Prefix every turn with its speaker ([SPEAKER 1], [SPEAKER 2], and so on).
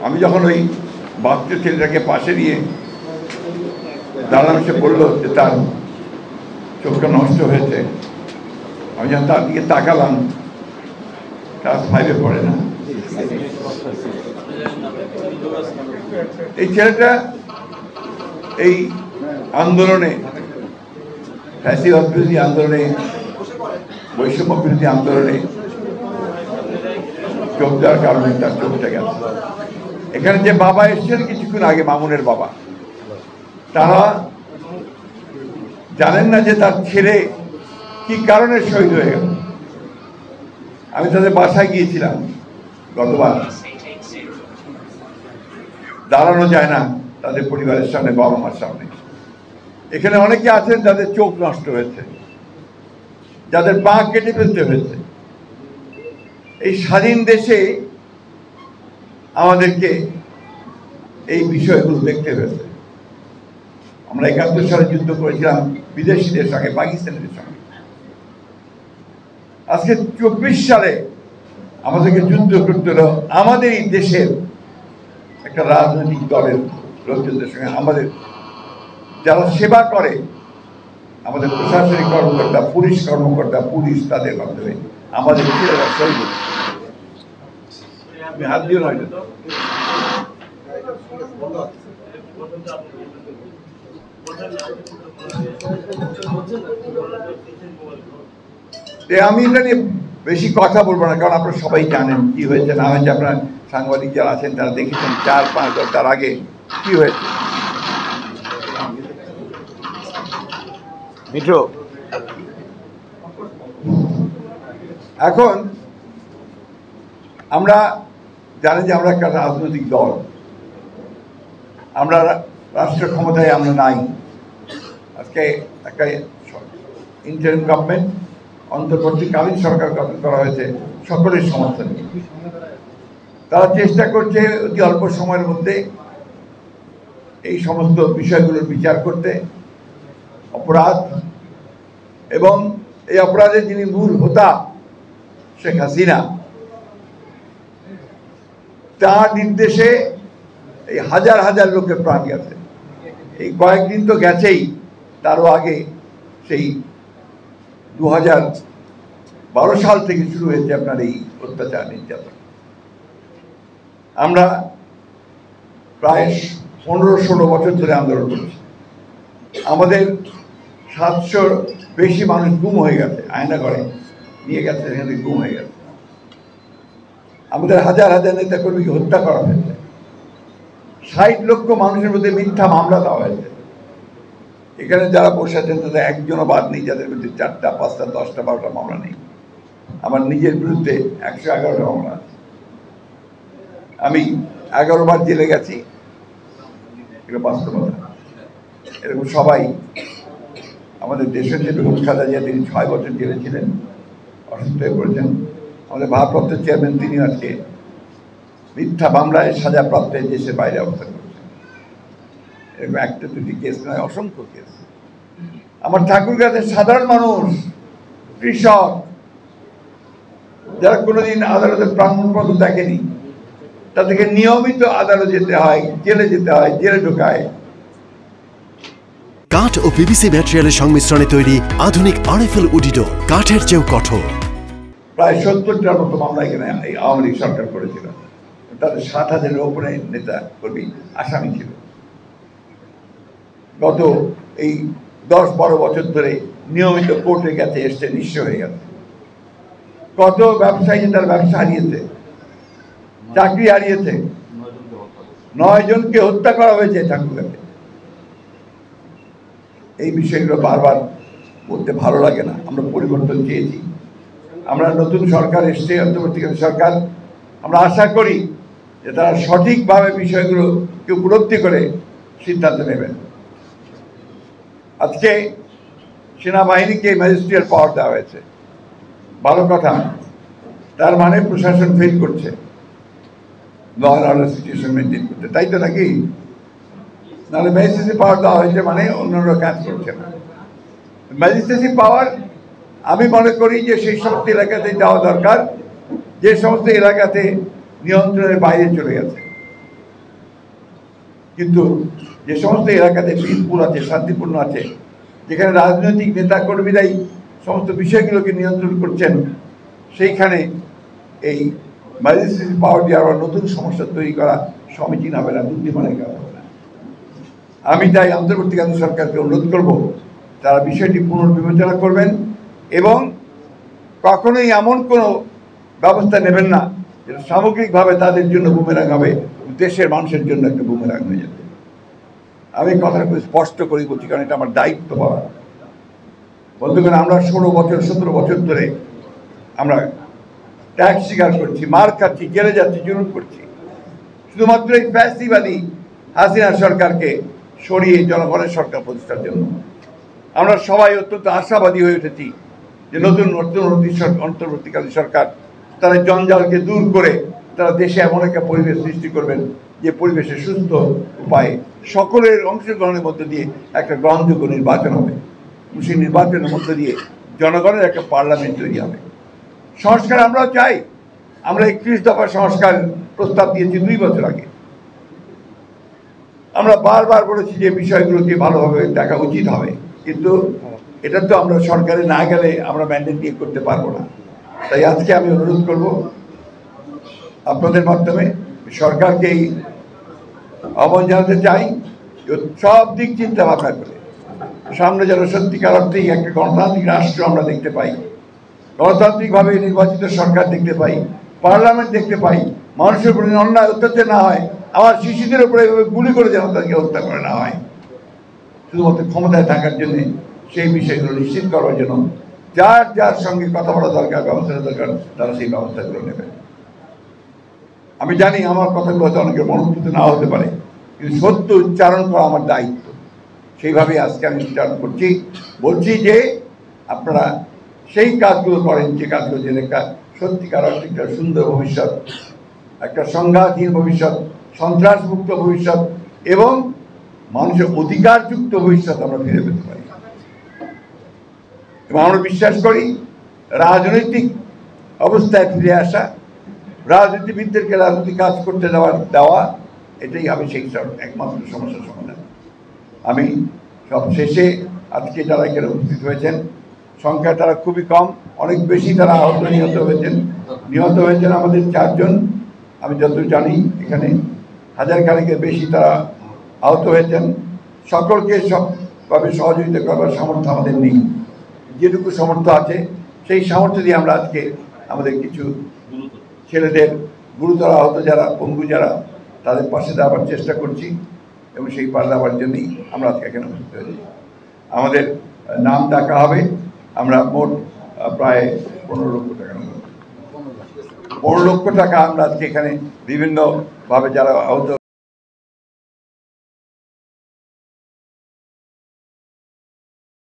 [SPEAKER 1] আমি যখন ওই বাচ্চা ছেলেটাকে পাশে নিয়ে দাঁড়ালাম, সে বললো যে তার চোখটা নষ্ট হয়েছে। আমি যখন তার দিকে তাকালাম, ক্লাস 5-এ পড়ে না, এই ছেলেটা এই আন্দোলনে, ফ্যাসিবাদ বিরোধী আন্দোলনে, বৈষম্য বিরোধী আন্দোলনে যোগ দেওয়ার কারণে তার চোখটা গেছে। এখানে যে বাবা এসছেন কিছুক্ষণ আগে, মামুনের বাবা, তারা জানেন না যে তার ছেলে কি কারণে শহীদ হয়ে গেল। আমি তাদের বাসায় গিয়েছিলাম গতবার, দাঁড়ানো যায় না তাদের পরিবারের সামনে, বাবা মার সামনে। এখানে অনেকে আছেন যাদের চোখ নষ্ট হয়েছে, যাদের পা কেটে ফেলতে হয়েছে। এই স্বাধীন দেশে আমাদেরকে এই বিষয়গুলো দেখতে হয়েছে। আমরা ৭১ সালে যুদ্ধ করেছিলাম বিদেশিদের সঙ্গে, পাকিস্তানের সঙ্গে। আজকে ২৪ সালে আমাদেরকে যুদ্ধ করতে হলো আমাদের এই দেশের একটা রাজনৈতিক দলের লোকজনদের সঙ্গে। আমাদের যারা সেবা করে, আমাদের প্রশাসনিক কর্মকর্তা, পুলিশ কর্মকর্তা, পুলিশ, তাদের মাধ্যমে আমাদের ছেলেরা শহীদ হচ্ছে। আমি হাত দিয়ে নয়, আমি এটা নিয়ে বেশি কথা বলবো না, কারণ আপনারা সবাই জানেন কি হয়েছে না হয়েছে। আপনার সাংবাদিক যারা আছেন তারা দেখেছেন ৪-৫ ঘন্টার আগে কি হয়েছে। মিঠো, এখন আমরা জানি যে আমরা একটা রাজনৈতিক দল, আমরা রাষ্ট্র ক্ষমতায় আমরা নাই। আজকে একটা ইন্টারিম গভর্নমেন্ট, অন্তর্বর্তীকালীন সরকার গঠন করা হয়েছে সকলের সমর্থন নিয়ে। তারা চেষ্টা করছে অতি অল্প সময়ের মধ্যে এই সমস্ত বিষয়গুলোর বিচার করতে, অপরাধ এবং এই অপরাধের যিনি মূল হোতা শেখ হাসিনা, তার নির্দেশে এই হাজার হাজার লোকের প্রাণ গেছে। এই কয়েকদিন তো গেছেই, তারও আগে সেই 2012 সাল থেকে শুরু হয়েছে আপনার এই অত্যাচার, নির্যাতন। আমরা প্রায় 15-16 বছর ধরে আন্দোলন করছি। আমাদের 700 বেশি মানুষ গুম হয়ে গেছে, আয়না করে নিয়ে গেছে, সেখানে গুম হয়ে গেছে। আমাদের হাজার হাজার নেতা কর্মীকে হত্যা করা হয়েছে। 60 লক্ষ মানুষের মধ্যে মিথ্যা মামলা দেওয়া হয়েছে। এখানে যারা বসে আছেন তাদের একজনও বাদ নেই যাদের বিরুদ্ধে 4টা, 5টা, 10টা, 12টা মামলা নেই। আমার নিজের বিরুদ্ধে 111টা মামলা আছে। আমি 11 বার জেলে গেছি, এটা বাস্তবতা। এরকম সবাই, আমাদের দেশের যে বেগম খালেদা জিয়া, তিনি 6 বছর জেলে ছিলেন, অসুস্থ হয়ে পড়েছেন। আমাদের ভারপ্রাপ্ত চেয়ারম্যান, তিনি আজকে মিথ্যা মামলায় সাজাপ্রাপ্ত দেশের বাইরে অবস্থান করছেন। এরকম একটা দুটি কেস নয়, অসংখ্য কেস। আমার ঠাকুরগাঁওয়ের সাধারণ মানুষ, কৃষক, যারা কোনোদিন আদালতের প্রাঙ্গণ দেখেনি, তাদেরকে নিয়মিত আদালতে যেতে হয়, জেলে যেতে হয়, জেলে ঢোকায়।
[SPEAKER 2] কাঠ ও পিভিসি ম্যাটেরিয়ালের সংমিশ্রণে তৈরি আধুনিক আরএফএল উডিডো, কাঠের চেয়েও কঠোর।
[SPEAKER 1] প্রায় 70টার মতো মামলা এখানে এই আওয়ামী লীগ সরকার করেছিল। তাদের 7,000-এর উপরে নেতা কর্মী আসামি ছিল। গত এই 10-12 বছর ধরে নিয়মিত কোর্টে গেছে, এসছে, নিঃস্ব হয়ে গেছে। কত ব্যবসায়ী তার ব্যবসা হারিয়েছে, চাকরি হারিয়েছে। 9 জনকে হত্যা করা হয়েছে ঠাকুরগাঁওতে। এই বিষয়গুলো বারবার বলতে ভালো লাগে না। আমরা পরিবর্তন চেয়েছি, আমরা নতুন সরকার এসছে, অন্তর্বর্তীকালীন সরকার। আমরা আশা করি যে তারা সঠিকভাবে বিষয়গুলোকে উপলব্ধি করে সিদ্ধান্ত নেবেন। আজকে সেনাবাহিনীকে ম্যাজিস্ট্রিয়াল পাওয়ার দেওয়া হয়েছে, ভালো কথা। তার মানে প্রশাসন ফেল করছে law and order situation maintain করতে, তাই তো নাকি? নাহলে ম্যাজিস্ট্রেসি পাওয়ার দেওয়া হয়েছে মানে অন্যরা কাজ করছে না। ম্যাজিস্ট্রেসি পাওয়ার আমি মনে করি যে সেই সমস্ত এলাকাতে দেওয়া দরকার যে সমস্ত এলাকাতে নিয়ন্ত্রণের বাইরে চলে গেছে। কিন্তু যে সমস্ত এলাকাতে পিসফুল আছে, শান্তিপূর্ণ আছে, যেখানে রাজনৈতিক নেতা কর্মীরাই সমস্ত বিষয়গুলোকে নিয়ন্ত্রণ করছেন, সেইখানে এই ম্যাজিস্ট্রেট পাওয়ার দেওয়ার নতুন সমস্যা তৈরি করা সমীচীন হবে না, বুদ্ধিমানের কাজ হবে না। আমি তাই অন্তর্বর্তীকালীন সরকারকে অনুরোধ করব, তারা বিষয়টি পুনর্বিবেচনা করবেন এবং কখনোই এমন কোনো ব্যবস্থা নেবেন না যেটা সামগ্রিকভাবে তাদের জন্য বুমেরাং হবে, দেশের মানুষের জন্য একটা বুমেরাং হয়ে যাবে। আমি কথাটা খুব স্পষ্ট করে বলছি, কারণ এটা আমার দায়িত্ব পাওয়া। বন্ধুগণ, আমরা 16 বছর 17 বছর ধরে আমরা ট্যাক্স স্বীকার করছি, মার খাচ্ছি, জেলে যাচ্ছি, জুলুম করছি, শুধুমাত্র এই ফ্যাসিবাদী হাসিনা সরকারকে সরিয়ে জনগণের সরকার প্রতিষ্ঠার জন্য। আমরা সবাই অত্যন্ত আশাবাদী হয়ে উঠেছি যে নতুন অন্তর্বর্তীকালীন সরকার তারা জঞ্জালকে দূর করে তারা দেশে এমন একটা পরিবেশ সৃষ্টি করবেন যে পরিবেশে সুস্থ উপায়ে সকলের অংশগ্রহণের মধ্যে দিয়ে একটা গ্রহণযোগ্য নির্বাচন হবে। সেই নির্বাচনের মধ্যে দিয়ে জনগণের একটা পার্লামেন্ট তৈরি হবে। সংস্কার আমরাও চাই। আমরা 31 দফা সংস্কার প্রস্তাব দিয়েছি 2 বছর আগে। আমরা বারবার বলেছি যে বিষয়গুলোকে ভালোভাবে দেখা উচিত হবে, কিন্তু এটা তো আমরা সরকারে না গেলে আমরা ম্যান্ডেট দিয়ে করতে পারবো না। তাই আজকে আমি অনুরোধ করব আপনাদের মাধ্যমে সরকারকে এই আহ্বান জানাতে চাই যে সব দিক চিন্তা ভাবনা করে সামনে যেন সত্যিকার অর্থেই একটা গণতান্ত্রিক রাষ্ট্র আমরা দেখতে পাই, গণতান্ত্রিকভাবে নির্বাচিত সরকার দেখতে পাই, পার্লামেন্ট দেখতে পাই, মানুষের উপরে অন্যায় অত্যাচার না হয়, আমার শিশুদের উপরে এভাবে গুলি করে যেন তাদেরকে হত্যা করে না হয়। শুধুমাত্র ক্ষমতায় থাকার জন্য সেই বিষয়গুলো নিশ্চিত করার জন্য যার যার সঙ্গে কথা বলা দরকার, ব্যবস্থা দরকার, তারা সেই ব্যবস্থাগুলো নেবে। আমি জানি আমার কথাগুলো হয়তো অনেকের মনোনীত না হতে পারে, কিন্তু সত্য উচ্চারণ করা আমার দায়িত্ব। সেইভাবে আজকে আমি উচ্চারণ করছি, বলছি যে আপনারা সেই কাজগুলো করেন যে কাজগুলো যে একটা সত্যিকার অর্থে একটা সুন্দর ভবিষ্যৎ, একটা সংঘাতহীন ভবিষ্যৎ, সন্ত্রাসমুক্ত ভবিষ্যৎ এবং মানুষের অধিকারযুক্ত ভবিষ্যৎ আমরা ফিরে পেতে পারি। এবং আমরা বিশ্বাস করি রাজনৈতিক অবস্থায় ফিরে আসা, রাজনীতিবিদদেরকে রাজনৈতিক কাজ করতে দেওয়া এটাই হবে সেই একমাত্র সমস্যার সমাধান। আমি সব শেষে আজকে যারা এখানে উপস্থিত হয়েছেন সংখ্যা তারা খুবই কম, অনেক বেশি তারা আহত নিহত হয়েছেন আমাদের 4 জন। আমি যতদূর জানি এখানে 1000 খানেকের বেশি তারা আহত হয়েছেন। সকলকে সবভাবে সহযোগিতা করবার সামর্থ্য আমাদের নেই, যেটুকু সামর্থ্য আছে সেই সামর্থ্য দিয়ে আমরা আজকে আমাদের কিছু ছেলেদের গুরুতর আহত যারা, পঙ্গু যারা, তাদের পাশে দেওয়ার চেষ্টা করছি এবং সেই পাশে দেওয়ার জন্যই আমরা আজকে এখানে উপস্থিত হয়েছি। আমাদের নাম ডাকা হবে, আমরা মোট প্রায় 15 লক্ষ টাকা 15 লক্ষ টাকা আমরা আজকে এখানে বিভিন্নভাবে যারা আহত